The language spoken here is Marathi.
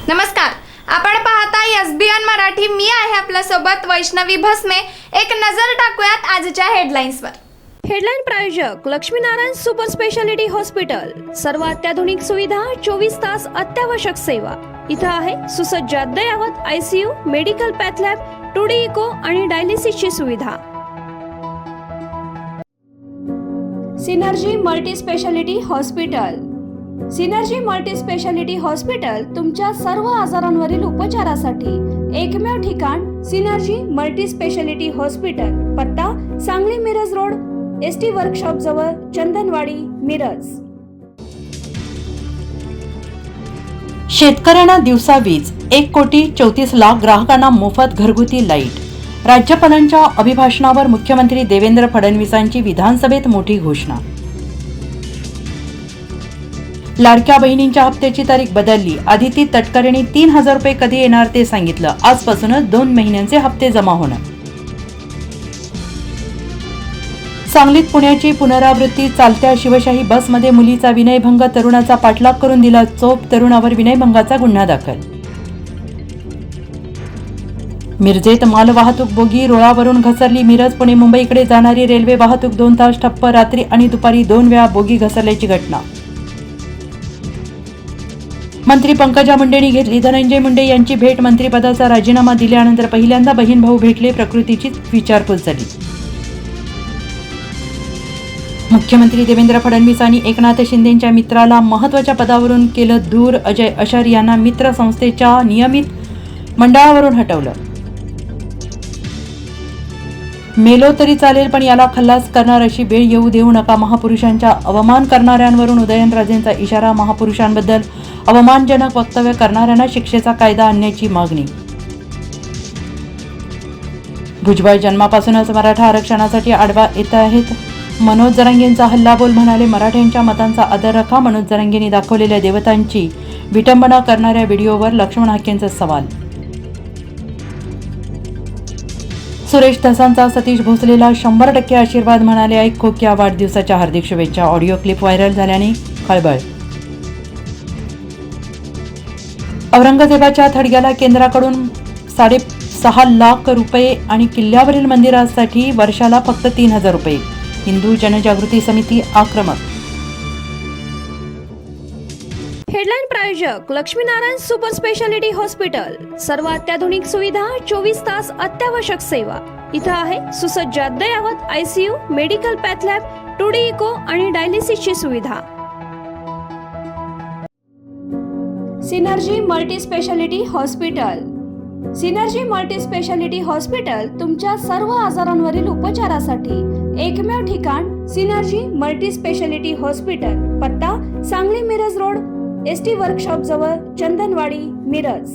नमस्कार, आपण पाहता एसबीएन मराठी. मी आहे आपल्या सोबत वैष्णवी भस्मे. एक नजर टाकूयात आजच्या हेडलाईन्सवर. हेडलाईन प्रायोजक लक्ष्मीनारायण सुपर स्पेशालिटी हॉस्पिटल. सर्व अत्याधुनिक सुविधा, 24 तास अत्यावश्यक सेवा. इथं आहे सुसज्ज अद्ययावत ICU, medical path lab, 2D echo आणि डायलिसिसची सुविधा. Synergy multi speciality hospital. Synergy multi speciality hospital तुमच्या सर्व आजारांवरील उपचारासाठी एकमेव ठिकाण. Synergy multi speciality hospital. पत्ता Sangli Miraj road, ST workshop जवळ, चंदनवाडी, मिरज. शेतकऱ्यांना दिवसा वीज. 1,34,00,000 ग्राहकांना मोफत घरगुती लाईट. राज्यपालांच्या अभिभाषणावर मुख्यमंत्री देवेंद्र फडणवीसांची विधानसभेत मोठी घोषणा. लाडक्या बहिणींच्या हप्त्याची तारीख बदलली. आदिती तटकरेंनी 3,000 रुपये कधी येणार ते सांगितलं. आजपासूनच 2 महिन्यांचे हप्ते जमा होणार. सांगलीत पुण्याची पुनरावृत्ती. चालत्या शिवशाही बसमध्ये मुलीचा विनयभंग. तरुणाचा पाठलाग करून दिला चोप. तरुणावर विनयभंगाचा गुन्हा दाखल. मिरजेत मालवाहतूक बोगी रुळावरून घसरली. मिरज पुणे मुंबईकडे जाणारी रेल्वे वाहतूक 2 तास ठप्प. रात्री आणि दुपारी 2 वेळा बोगी घसरल्याची घटना. मंत्री पंकजा मुंडेंनी घेतली धनंजय मुंडे यांची भेट. मंत्रिपदाचा राजीनामा दिल्यानंतर पहिल्यांदा बहीण भाऊ भेटले. प्रकृतीची विचारपूस झाली. मुख्यमंत्री देवेंद्र फडणवीसांनी एकनाथ शिंदेंच्या मित्राला महत्त्वाच्या पदावरून केलं दूर. अजय अशर यांना मित्र संस्थेच्या नियमित मंडळावरून हटवलं. मेलो तरी चालेल पण याला खल्लास करणार अशी वेळ येऊ देऊ नका. महापुरुषांचा अवमान करणाऱ्यांवरून उदयनराजेंचा इशारा. महापुरुषांबद्दल अवमानजनक वक्तव्य करणाऱ्यांना शिक्षेचा कायदा आणण्याची मागणी. भुजबळ जन्मापासूनच मराठा आरक्षणासाठी आडवा येत आहेत. मनोज जरांगेंचा हल्लाबोल. म्हणाले मराठ्यांच्या मतांचा आदर राखा. मनोज जरांगेंनी दाखवलेल्या देवतांची विटंबना करणाऱ्या व्हिडिओवर लक्ष्मण हाकेंचा सवाल. सुरेश धसांचा सतीश भोसलेला 100% आशीर्वाद. म्हणाले ऐक खोक्या वाढदिवसाच्या हार्दिक शुभेच्छा. ऑडिओ क्लिप व्हायरल झाल्याने खळबळ. औरंगजेबाच्या थडग्याला केंद्राकडून 6.5 लाख रुपये आणि किल्ल्यावरील मंदिरासाठी वर्षाला फक्त 3,000 रुपये. हिंदू जनजागृती समिती आक्रमक. हेडलाईन प्रायोजक लक्ष्मीनारायण सुपर स्पेशालिटी हॉस्पिटल. सर्व अत्याधुनिक सुविधा, 24 तास अत्यावश्यक सेवा. इथं आहे सुसज्ज अद्ययावत ICU, medical path lab, 2D echo आणि डायलिसिसची सुविधा. Synergy multi speciality hospital. Synergy multi speciality hospital तुमच्या सर्व आजारांवरील उपचारासाठी एकमेव ठिकाण. Synergy multi speciality hospital. पत्ता Sangli Miraj road, ST workshop जवळ, चंदनवाडी, मिरज.